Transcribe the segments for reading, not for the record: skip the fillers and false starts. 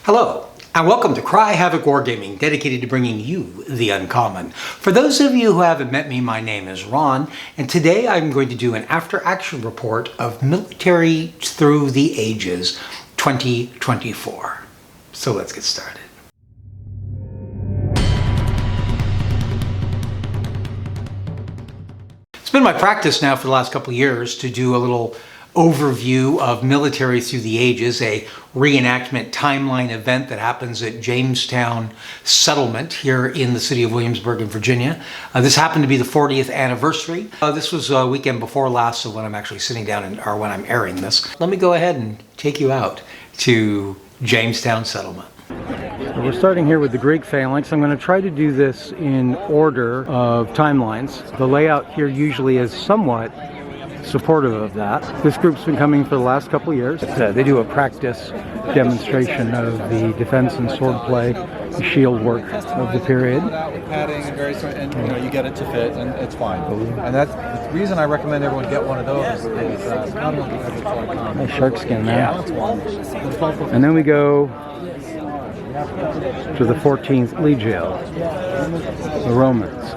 Hello, and welcome to Cry Havoc Wargaming, dedicated to bringing you the uncommon. For those of you who haven't met me, my name is Ron, and today I'm going to do an after-action report of Military Through the Ages 2024. So let's get started. It's been my practice now for the last couple of years to do a little overview of Military Through the Ages, a reenactment timeline event that happens at Jamestown Settlement here in the city of Williamsburg in Virginia. This happened to be the 40th anniversary. This was a weekend before last, so when I'm actually sitting down or when I'm airing this, let me go ahead and take you out to Jamestown Settlement. So we're starting here with the Greek phalanx. I'm going to try to do this in order of timelines. The layout here usually is somewhat supportive of that. This group's been coming for the last couple of years. They do a practice demonstration of the defense and swordplay, the shield work of the period. Padding and various, and you know, you get it to fit, and it's fine. And that's the reason I recommend everyone get one of those. Is not only because it's like nice shark skin there. Yeah. And then we go to the 14th Legio, the Romans.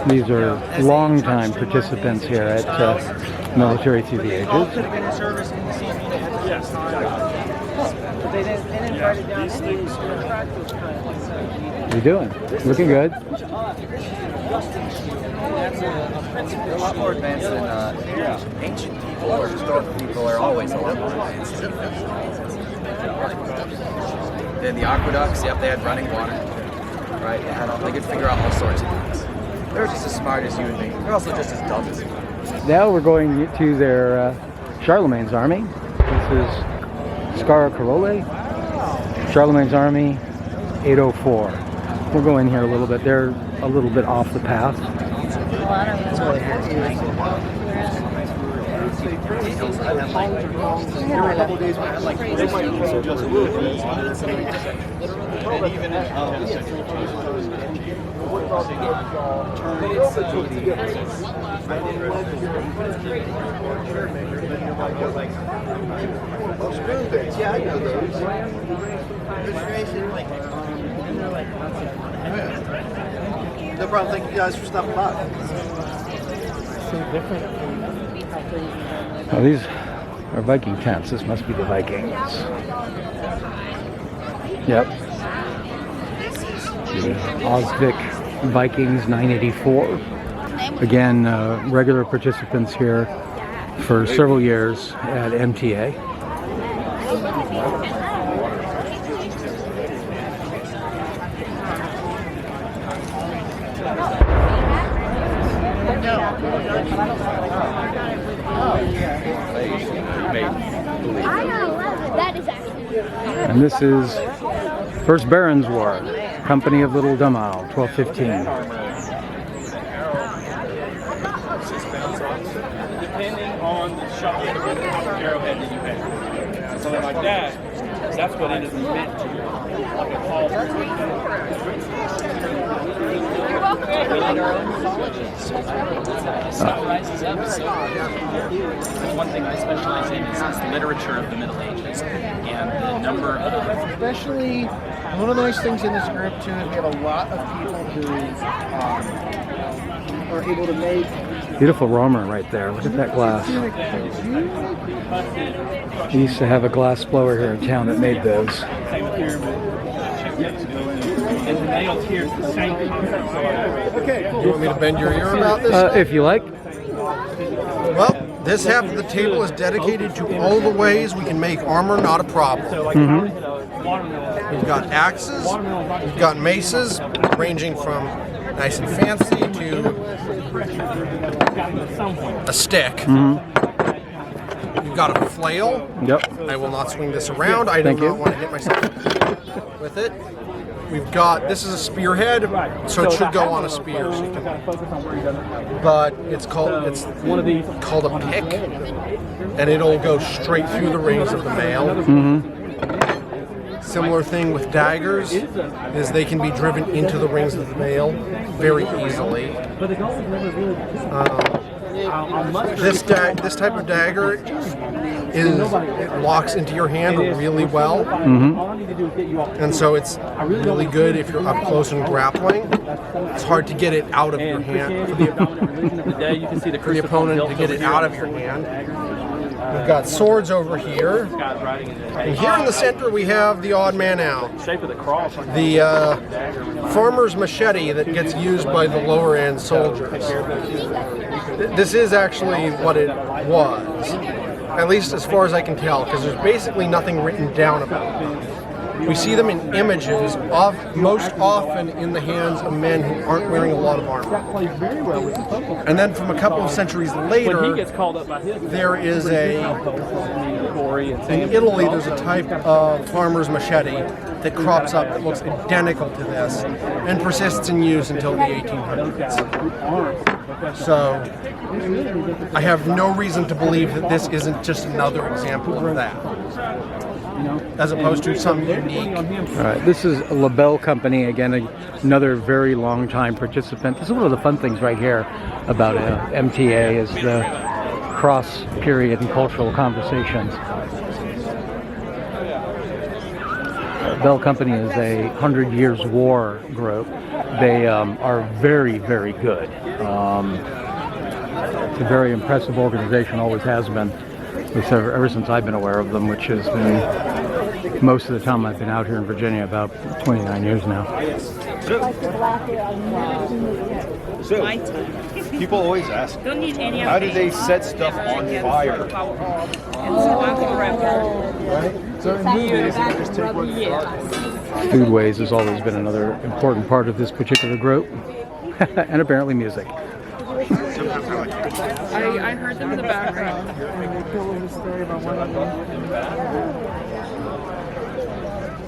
These are long-time participants here at Military Through the Ages. How you doing? Looking good. They're a lot more advanced than ancient people or historical people are always a lot more advanced. Then the aqueducts, yep, they had running water. Right, they could figure out all sorts of things. They're just as smart as you and me. They're also just as dumb as you. Now we're going to their Charlemagne's army. This is Scara Carole, Charlemagne's army, 804. We'll go in here a little bit. They're a little bit off the path. No problem. Thank you guys for stopping by. Oh, these are Viking tents. This must be the Vikings. Yep. The Osvik Vikings 984. Again, regular participants here for several years at MTA. And this is First Baron's War, Company of Little Dummow, 1215. Depending on the shot, arrowhead that you have. Something like that, that's what it is meant to. Like a call. You're welcome. Rises up. So one thing I specialize in is the literature of the Middle Ages and the number of. Especially, one of the nice things in this group too is we have a lot of people who are able to make Beautiful Romer right there. Look at that glass. We used to have a glass blower here in town that made those. Okay, you want me to bend your ear about this? If you like. Well, this half of the table is dedicated to all the ways we can make armor not a problem. We've got axes, we've got maces, ranging from nice and fancy to a stick. We've got a flail. Yep. I will not swing this around. I do not want to hit myself with it. We've got, this is a spearhead, so it should go on a spear. So but it's called a pick, and it'll go straight through the rings of the mail. Similar thing with daggers, is they can be driven into the rings of the mail very easily. This type of dagger it locks into your hand really well, and so it's really good if you're up close and grappling. It's hard to get it out of your hand for the opponent to get it out of your hand. We've got swords over here, and here in the center we have the odd man out. The farmer's machete that gets used by the lower end soldiers. This is actually what it was, at least as far as I can tell, because there's basically nothing written down about it. We see them in images, most often in the hands of men who aren't wearing a lot of armor. And then from a couple of centuries later, there is in Italy, there's a type of farmer's machete that crops up that looks identical to this and persists in use until the 1800s. So I have no reason to believe that this isn't just another example of that, as opposed to some unique. All right, this is a LaBelle Company, again, another very long time participant. This is one of the fun things right here about MTA is the cross-period and cultural conversations. LaBelle Company is a 100 Years War group. They are very, very good. It's a very impressive organization, always has been. Ever since I've been aware of them, which has been most of the time I've been out here in Virginia, about 29 years now. So, people always ask, how do they set stuff on fire? Foodways has always been another important part of this particular group, and apparently music. I heard them in the background.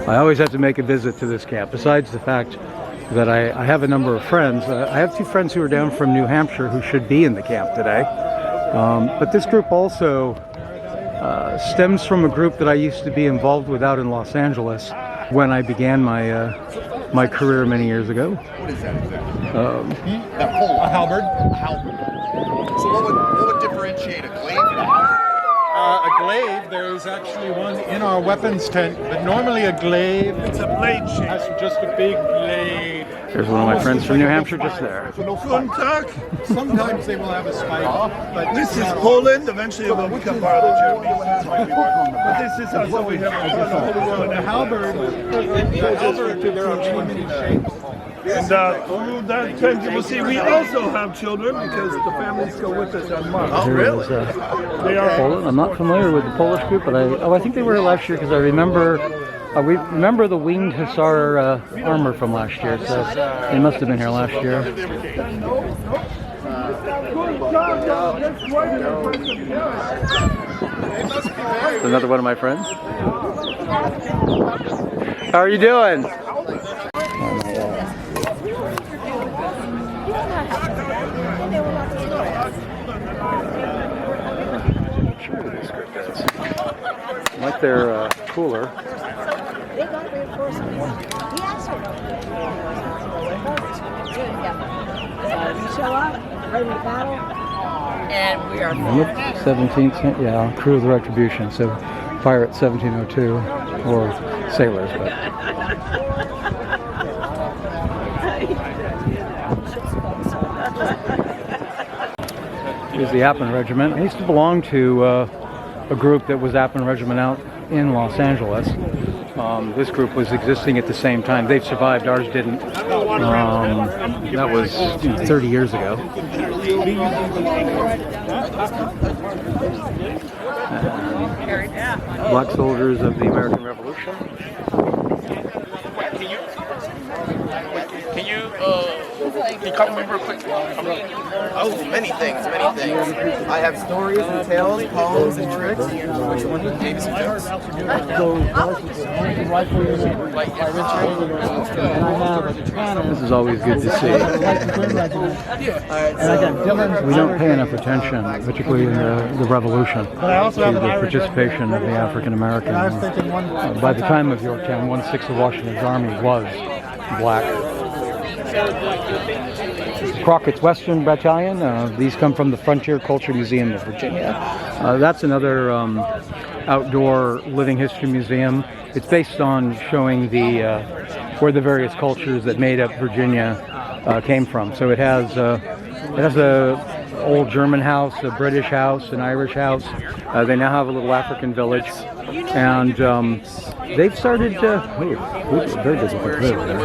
I always have to make a visit to this camp, besides the fact that I have a number of friends. I have 2 friends who are down from New Hampshire who should be in the camp today. But this group also stems from a group that I used to be involved with out in Los Angeles when I began my career many years ago. What is that exactly? A halberd. So what would differentiate a glaive from a halberd? A glaive, there's actually one in our weapons tent, but normally a glaive, it's a blade shape. That's just a big blade. There's one of my friends from New Hampshire just there. Sometimes they will have a spike, but this is Poland. Eventually it will become part of the Germany. But this is also we have the halberd there are many shapes. And through that tent you will see we also have children because the families go with us on Mars. Oh, really? They are Poland. I'm not familiar with the Polish group, but I think they were here last year because I remember we remember the winged hussar armor from last year, so they must have been here last year. Another one of my friends. How are you doing? I like their cooler. And we are 17th, yeah, crew of the Retribution, so pirate 1702, or sailors, but. Here's the Appin Regiment. I used to belong to a group that was Appin Regiment out in Los Angeles. This group was existing at the same time. They've survived, ours didn't. That was 30 years ago. Black soldiers of the American Revolution. Can you come real quick? Oh, many things. I have stories and tales, poems and tricks. Which one? Maybe some jokes. This is always good to see. We don't pay enough attention, particularly in the Revolution, to the participation of the African American. By the time of Yorktown, 1/6 of Washington's army was black. Crockett's Western Battalion. These come from the Frontier Culture Museum of Virginia. That's another outdoor living history museum. It's based on showing the where the various cultures that made up Virginia came from. So it has a old German house, a British house, an Irish house. They now have a little African village, and they've started to. Very busy for food there.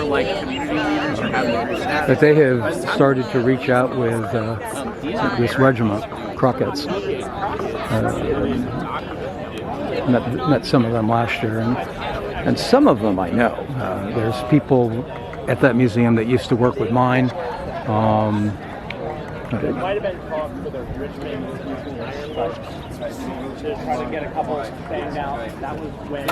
But they have started to reach out with this regiment, Crockett's. Met some of them last year, and some of them I know. There's people at that museum that used to work with mine. It might have been talk for the Richmond to try to get a couple stand out. That was when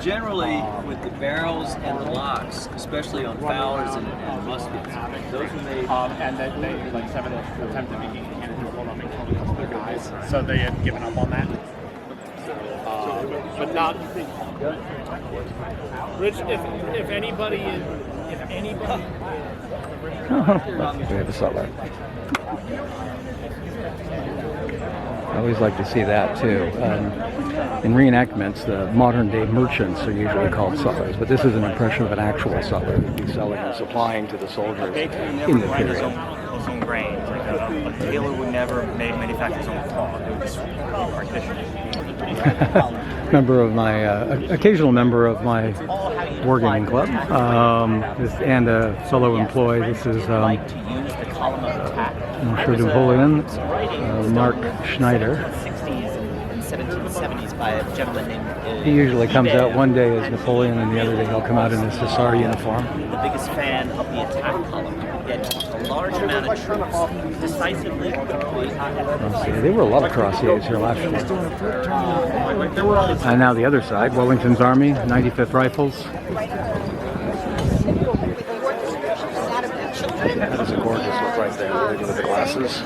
Generally with the barrels and the locks, especially on Fowlers and muskets, those are made. And then they like 7 attempted making cannons hold on make their guys, so they had given up on that. But not Rich. If anybody is, we have a sutler. I always like to see that too. In reenactments, the modern day merchants are usually called sutlers, but this is an impression of an actual sutler who'd be selling and supplying to the soldiers in the period. His own grains. Like a tailor would never manufacture his own cloth. It would just partition. Occasional member of my Wargaming club, and a solo employee. This is Napoleon, Mark Schneider. 1770s by a gentleman named. He usually comes out one day as Napoleon, and the other day he'll come out in his hussar uniform. The biggest fan of the attack column. Get a large amount of troops decisively deployed. There were a lot of Cuirassiers here last year. And now the other side, Wellington's Army, 95th Rifles. Yeah, that is a gorgeous look right there. With the glasses.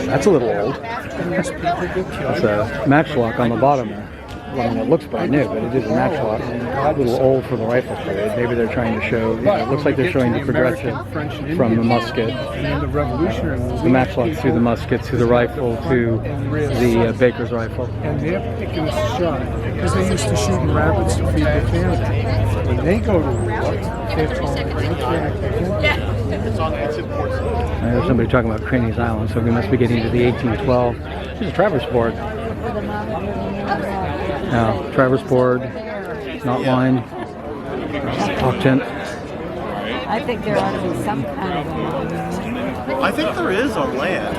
That's a little old. That's a matchlock on the bottom there. Well, it looks brand new, but it is a matchlock. A little old for the rifle period. Maybe they're trying to show, it looks like they're showing the progression from the musket, the matchlock through the musket, to the rifle, to the Baker's rifle. And they're picking a shot because they used to shooting rabbits to feed their family. When they go to war, they're told to I heard somebody talking about Craney's Island, so we must be getting to the 1812. Here's a traverse board. Now, traverse board, knot line, octant. I think there ought to be some kind of I think there is on land.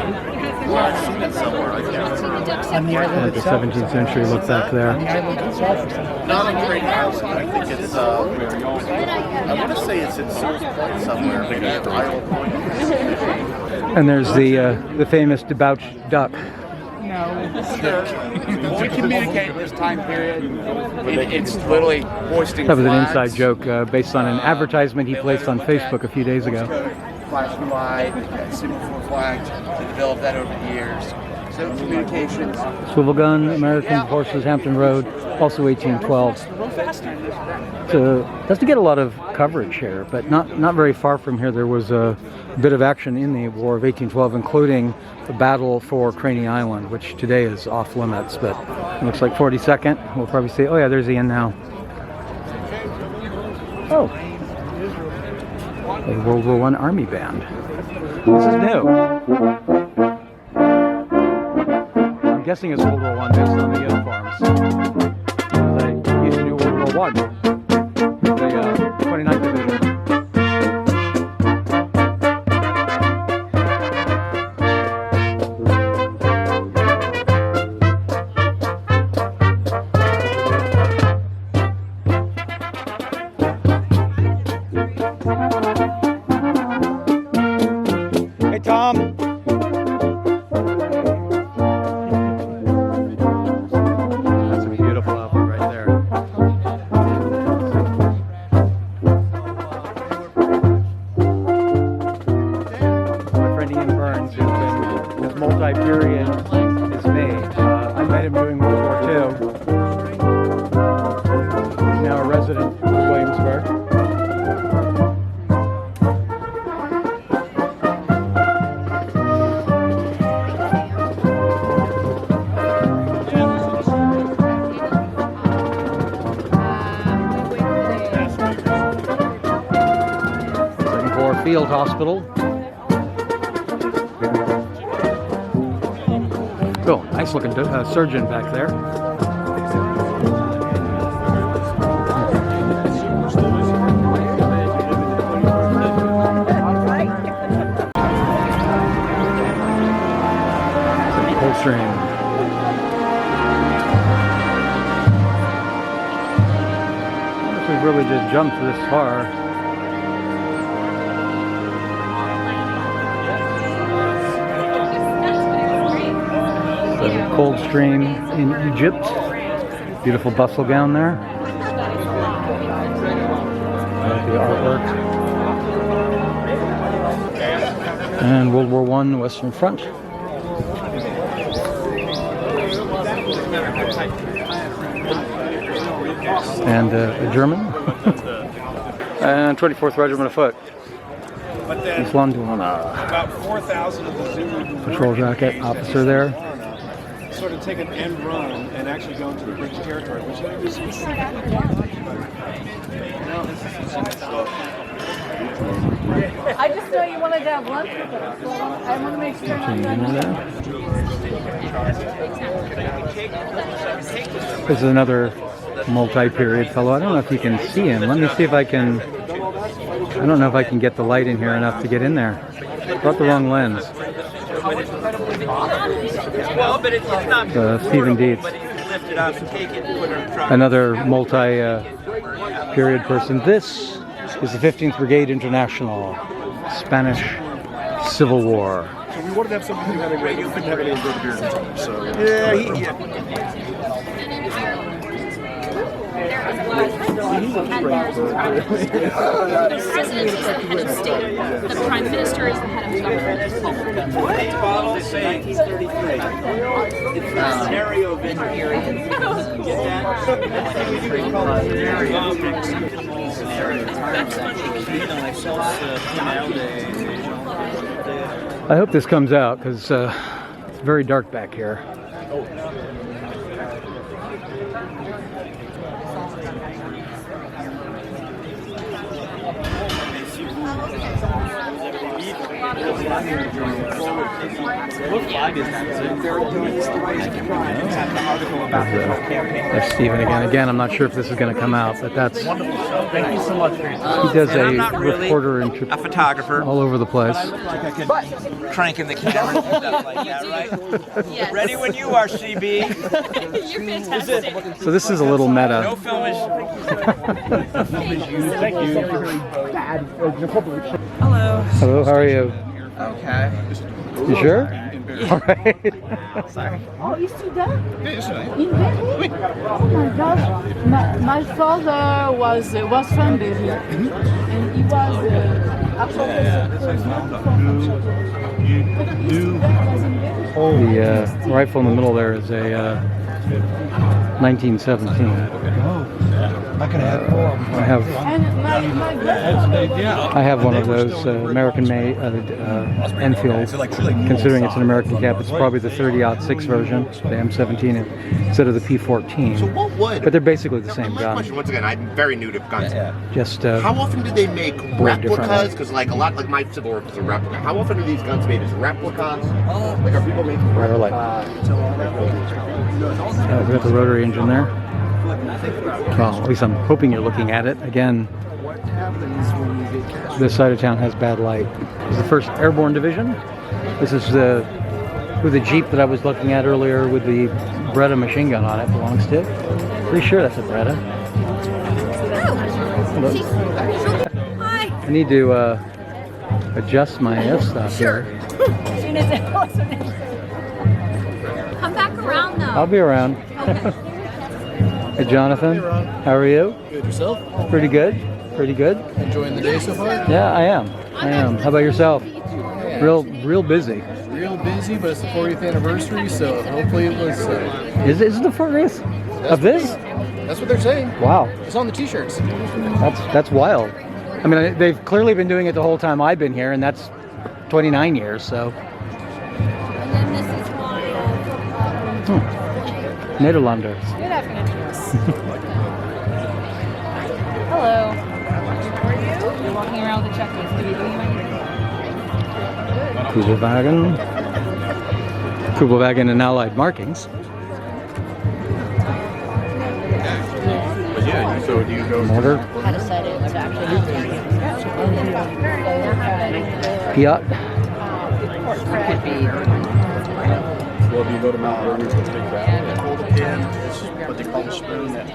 I've seen it somewhere. I can't. The 17th century look back there. Not on Great House. I think it's. I want to say it's in Seals Point somewhere. Maybe at Isle Point. And there's the famous debauched duck. No. When we communicate this time period, it's literally hoisting That was an flags. inside joke based on an advertisement he placed on Facebook a few days ago. Flashing light, semaphore flags, developed that over the years. So communications. Swivel gun, American Horses, Hampton Road, also 1812. So doesn't get a lot of coverage here, but not very far from here there was a bit of action in the War of 1812, including the battle for Craney Island, which today is off limits, but it looks like 42nd. We'll probably see, oh yeah, there's the end now. Oh, a World War I Army band. This is new. I'm guessing it's World War I based on the uniforms. They used to do World War I. The 29th Division. Hey, Tom. That's a beautiful outfit right there. My friend Ian Burns, his multi-period is made. I met him doing World War II. field hospital. Oh, nice looking surgeon back there. Coldstream. We really did jump this far. The Coldstream in Egypt. Beautiful bustle gown there. I like the artwork. And World War I, Western Front. And a German. And 24th Regiment of Foot. East London. About 4,000 of the Zulu Patrol jacket officer there. sort of take an end run and actually go into the British territory, which is I just know you wanted to have lunch with us, so I want to make sure I'm done. This is another multi-period fellow. I don't know if you can see him. Let me see if I can. I don't know if I can get the light in here enough to get in there. Brought the wrong lens. Stephen Dietz. Another multi-period person. This is the 15th Brigade International, Spanish Civil War. So we wanted to have something new having radio. We couldn't have any of the beers and stuff. So The president is the head of state. The prime minister is the head of government. What bottle is saying he's 33? It's the scenario of engineering. Get I hope this comes out because it's very dark back here. There's Stephen again. Again, I'm not sure if this is going to come out, but that's. Thank you so much. He does a reporter and a photographer all over the place. But cranking the camera and stuff like that, right? Yes. Ready when you are, CB. You're fantastic. So this is a little meta. No film is. Thank you. Hello. Hello, how are you? Okay. You sure? All right. Sorry. Oh, you see that? In Berlin? Oh my gosh. My father was from Berlin. And he was The rifle in the middle there is a 1917. I have one of those American-made Enfield. Considering it's an American cap, it's probably the 30-06 version, the M17, instead of the P14. So what would? But they're basically the same My gun. question, once again, I'm very new to guns. Just how often do they make board replicas? Because like a lot, like my Civil War is a replica. How often are these guns made as replicas? Like are people making Rarely. We got the rotary engine there. Well, at least I'm hoping you're looking at it. Again, this side of town has bad light. This is the 1st Airborne Division. This is who the Jeep that I was looking at earlier with the Beretta machine gun on it belongs to. Pretty sure that's a Beretta. Hi. I need to adjust my f-stop here. Come back around though. I'll be around. Hey Jonathan, how are you? Good, yourself? Pretty good. Pretty good. Enjoying the day so far? Yeah, I am. How about yourself? Yeah. Real busy. Real busy, but it's the 40th anniversary, so hopefully it was. Is it the 40th of this? That's what they're saying. Wow. It's on the t-shirts. That's wild. I mean, they've clearly been doing it the whole time I've been here, and that's 29 years. So. And then this is my. Nederlanders. Good afternoon. Hello. How are you? You're walking around with a checklist. Are you doing Kubelwagen. Kubelwagen and allied markings. But yeah, so do you go Mortar. How to set it. Fiat. Could be. Well, do you go to Mount Vernon to take that and hold a pin? It's what they call a spoon that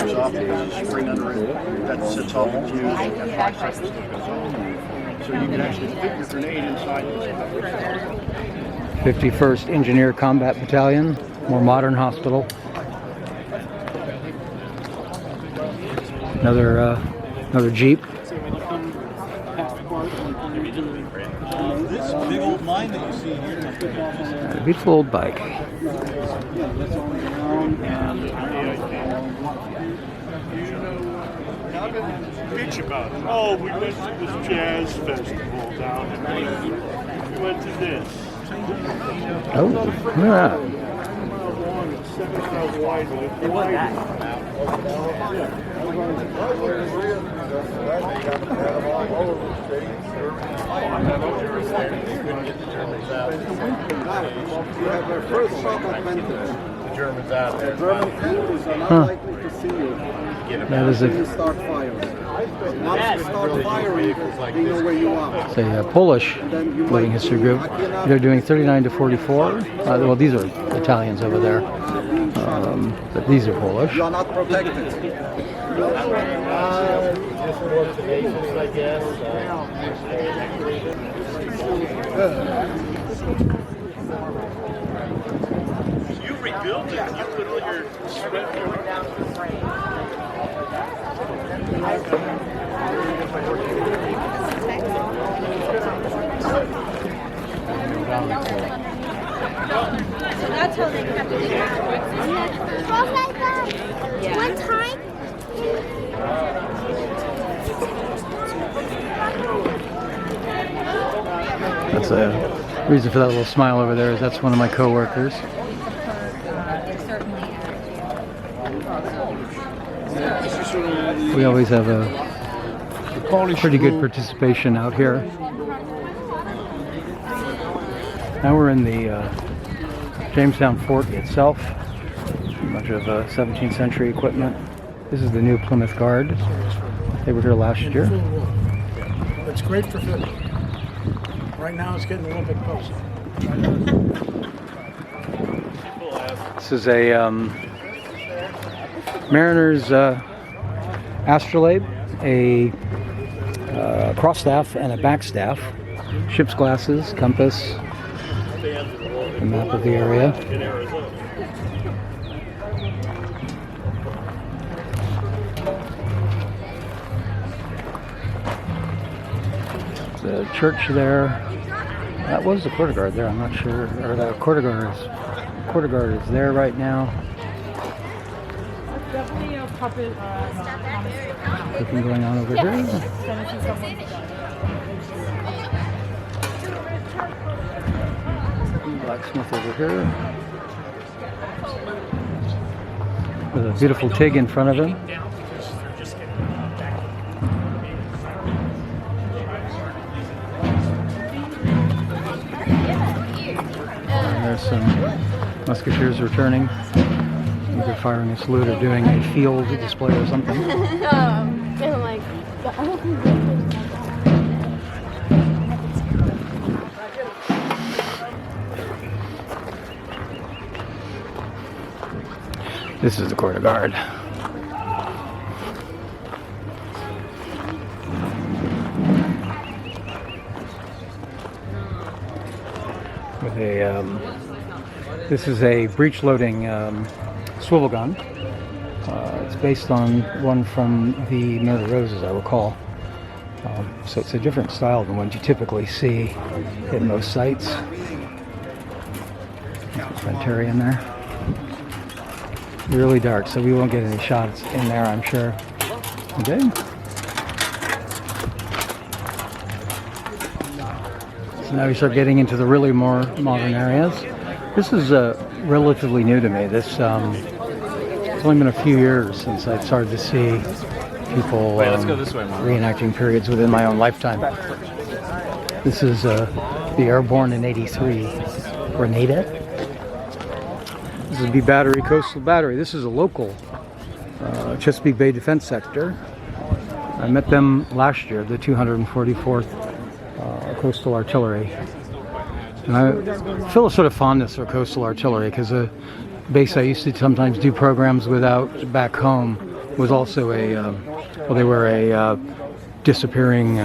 goes off. There's a spring under it that sits off the fuse and that fire system goes off. So you can actually fit your grenade inside this. 51st Engineer Combat Battalion. More modern hospital. Another Jeep. This big old line that you see here. A beautiful old bike. Bitch about it. Oh, we went to this jazz festival down in England. We went to this. Oh, look at that. It was that. The Germans out there. German tanks are not likely to see you. That is You start firing. Once you start firing, they know where you are. It's a Polish living history group. They're doing 39 to 44. Well, these are Italians over there, but these are Polish. You are not protected. You rebuilt it. You put all your sweat. So that's how they kept it. Yeah. One time. That's a reason for that little smile over there. Is that's one of my coworkers. We always have a pretty good participation out here. Now we're in the Jamestown Fort itself. A bunch of 17th century equipment. This is the new Plymouth Guard. They were here last year. It's great for fitting. Right now it's getting Olympic post. This is a Mariner's astrolabe, a cross staff and a back staff, ship's glasses, compass, a map of the area. The church there. That was the quarter guard there. I'm not sure. Or the quarter guard is there right now. Definitely a puppet. Cooking going on over here. Blacksmith over here. With a beautiful TIG in front of him. And there's some musketeers returning. Either firing a salute or doing a field display or something. And like, I don't think this is the quarter guard. With a, this is a breech loading swivel gun. It's based on one from the Murder Roses, I recall. So it's a different style than what you typically see in most sites. Frontary in there. Really dark, so we won't get any shots in there, I'm sure. Okay. So now we start getting into the really more modern areas. This is relatively new to me. This it's only been a few years since I started to see people Wait, let's go this way, Mom. reenacting periods within my own lifetime. This is the Airborne in '83 Grenada. This is the Battery, Coastal Battery. This is a local Chesapeake Bay Defense Sector. I met them last year, the 244th Coastal Artillery. And I feel a sort of fondness for coastal artillery because a base I used to sometimes do programs without back home was also a, well, they were a disappearing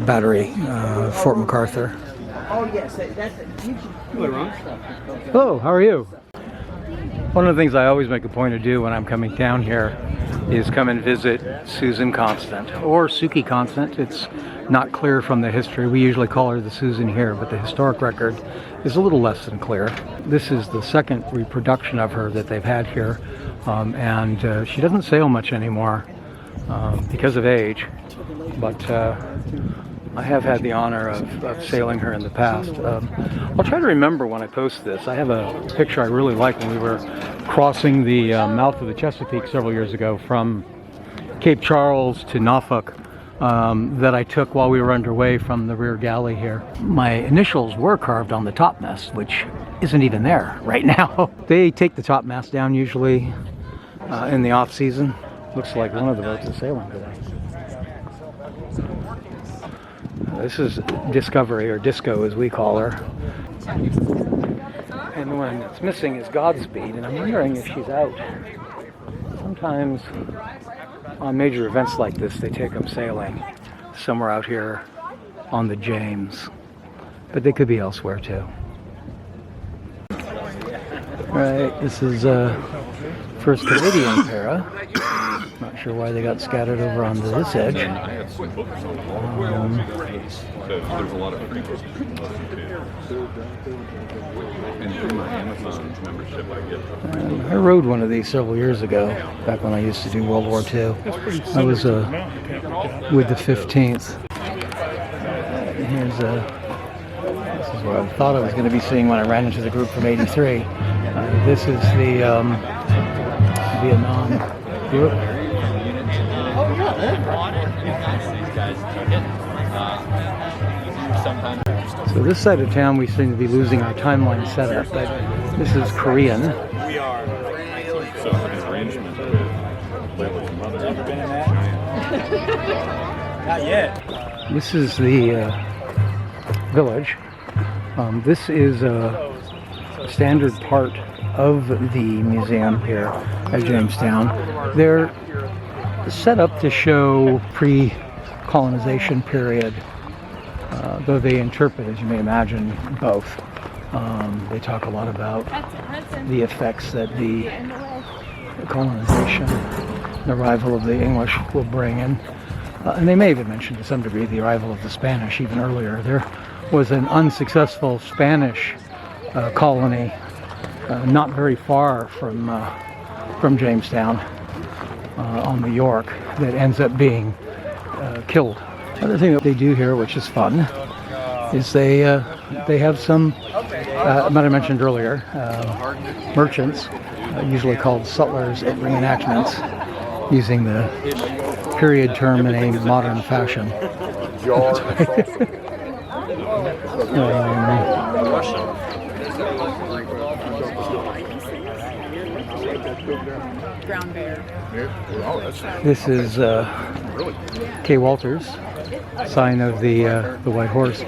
battery, Fort MacArthur. Oh, yes, that's it. Hello, how are you? One of the things I always make a point to do when I'm coming down here is come and visit Susan Constant, or Suki Constant. It's not clear from the history. We usually call her the Susan here, but the historic record is a little less than clear. This is the second reproduction of her that they've had here, and she doesn't sail much anymore because of age, but I have had the honor of sailing her in the past. I'll try to remember when I post this. I have a picture I really like when we were crossing the mouth of the Chesapeake several years ago from Cape Charles to Norfolk that I took while we were underway from the rear galley here. My initials were carved on the topmast, which isn't even there right now. They take the topmast down usually in the off season. Looks like one of the boats is sailing today. This is Discovery, or Disco as we call her. And the one that's missing is Godspeed, and I'm wondering if she's out. Sometimes on major events like this, they take them sailing somewhere out here on the James. But they could be elsewhere too. Right, this is First Canadian para. Not sure why they got scattered over onto this edge. I rode one of these several years ago, back when I used to do World War II. I was with the 15th. Here's this is what I thought I was going to be seeing when I ran into the group from '83. This is the Vietnam group. So this side of town we seem to be losing our timeline setup, but this is Korean. We are. So an arrangement to play with your mother. Ever been in that? Not yet. This is the village. This is a standard part of the museum here at Jamestown. They're set up to show pre-colonization period, though they interpret, as you may imagine, both. They talk a lot about the effects that the colonization, the arrival of the English will bring in. And they may even mention to some degree the arrival of the Spanish even earlier. There was an unsuccessful Spanish colony not very far from Jamestown on the York that ends up being killed. Another thing that they do here, which is fun, is they have some, that I mentioned earlier, merchants, usually called sutlers at reenactments, using the period term in a modern fashion. Brown bear. This is Kay Walters, sign of the White Horse.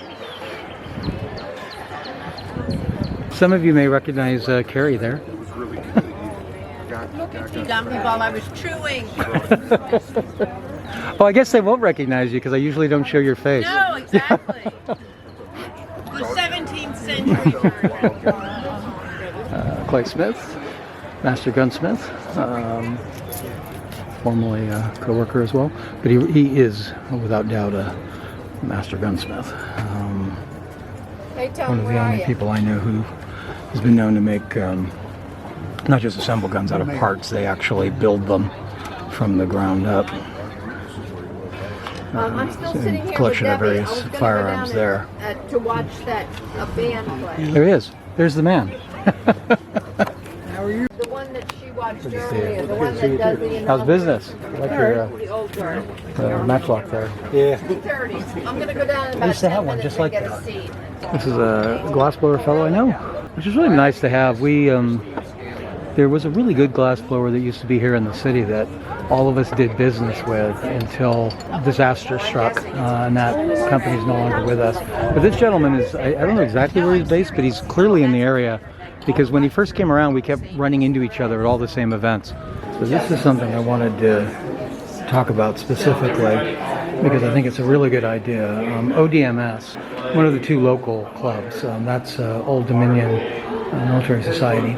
Some of you may recognize Carrie there. You got me while I was chewing. Oh, I guess they won't recognize you because I usually don't show your face. No, exactly. The 17th century. Clay Smith, Master Gunsmith, formerly a co-worker as well, but he is without doubt a Master Gunsmith. One of the only people I know who has been known to make not just assemble guns out of parts, they actually build them from the ground up. I'm still sitting here Collection with of Debbie. various firearms there. To watch that a band play. There he is. There's the man. How are you? The one one that she watched earlier, the one that does the How's business? I like your the old guard. matchlock there. Yeah. 2:30. I'm gonna go down in I used to about have 10 one minutes just and like get that. a seat. This is a glassblower fellow I know, which is really nice to have. We there was a really good glassblower that used to be here in the city that all of us did business with until disaster struck, and that company's no longer with us. But this gentleman is, I don't know exactly where he's based, but he's clearly in the area, because when he first came around, we kept running into each other at all the same events. So this is something I wanted to talk about specifically, because I think it's a really good idea. ODMS, one of the two local clubs, that's Old Dominion Military Society,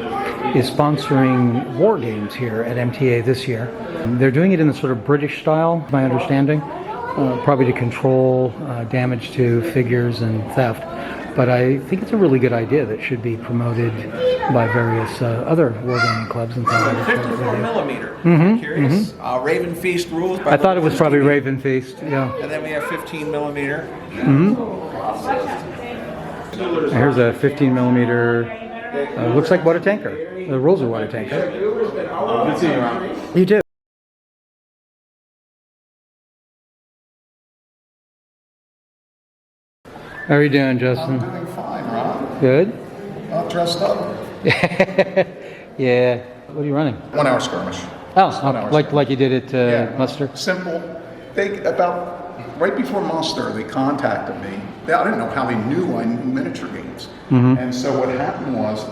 is sponsoring war games here at MTA this year. They're doing it in the sort of British style, my understanding, probably to control damage to figures and theft. But I think it's a really good idea that should be promoted by various other wargaming clubs and things. 54 millimeter. Mm-hmm, Curious. Raven Feast rules. By I thought it was Brooklyn's probably TV. Raven Feast, yeah. And then we have 15 millimeter. Mm-hmm. Here's a 15 millimeter. Looks like water tanker. The rules are water tanker. Good seeing you around. You too. How are you doing, Justin? I'm doing fine, Ron. Good? All dressed up. Yeah. What are you running? 1 hour skirmish. Oh, like you did at Muster? Simple. They right before Muster, they contacted me. I didn't know how they knew I knew miniature games. Mhm. And so what happened was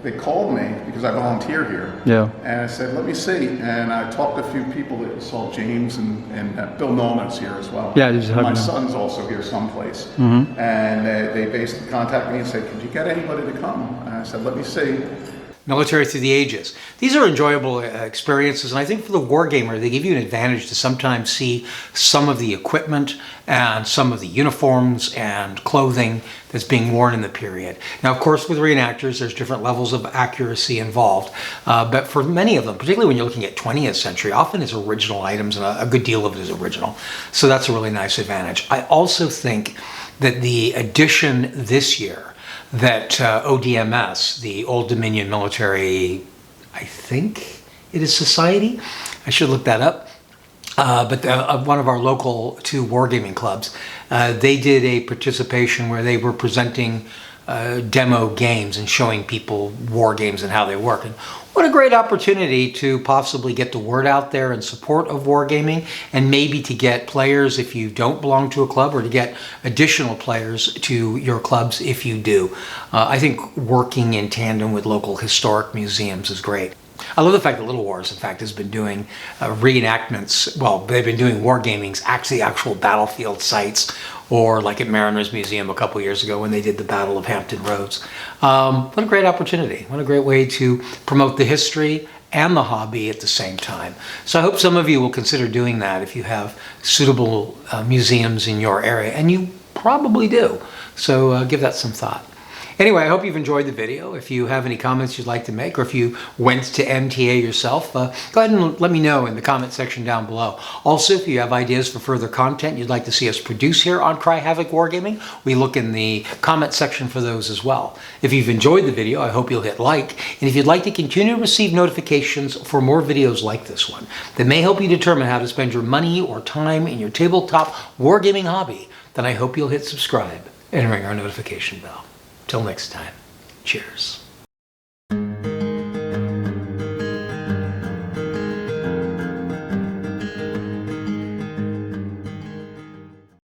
they called me because I volunteer here. Yeah. And I said, let me see. And I talked to a few people that saw James and Bill Nolan's here as well. Yeah, just my hugging them. son's also here someplace. Mhm. And they basically contacted me and said, could you get anybody to come? And I said, let me see. Military through the ages. These are enjoyable experiences, and I think for the wargamer, they give you an advantage to sometimes see some of the equipment and some of the uniforms and clothing that's being worn in the period. Now, of course, with reenactors, there's different levels of accuracy involved, but for many of them, particularly when you're looking at 20th century, often it's original items, and a good deal of it is original. So that's a really nice advantage. I also think that the addition this year that ODMS, the Old Dominion Military, I think it is Society. I should look that up. But one of our local two wargaming clubs, they did a participation where they were presenting demo games and showing people war games and how they work. And what a great opportunity to possibly get the word out there in support of wargaming, and maybe to get players if you don't belong to a club, or to get additional players to your clubs if you do. I think working in tandem with local historic museums is great. I love the fact that Little Wars, in fact, has been doing reenactments. Well, they've been doing wargamings, actually actual battlefield sites, or like at Mariners Museum a couple years ago when they did the Battle of Hampton Roads. What a great opportunity. What a great way to promote the history and the hobby at the same time. So I hope some of you will consider doing that if you have suitable museums in your area, and you probably do. So give that some thought. Anyway, I hope you've enjoyed the video. If you have any comments you'd like to make, or if you went to MTA yourself, go ahead and let me know in the comment section down below. Also, if you have ideas for further content you'd like to see us produce here on Cry Havoc Wargaming, we look in the comment section for those as well. If you've enjoyed the video, I hope you'll hit like. And if you'd like to continue to receive notifications for more videos like this one that may help you determine how to spend your money or time in your tabletop wargaming hobby, then I hope you'll hit subscribe and ring our notification bell. Till next time, cheers.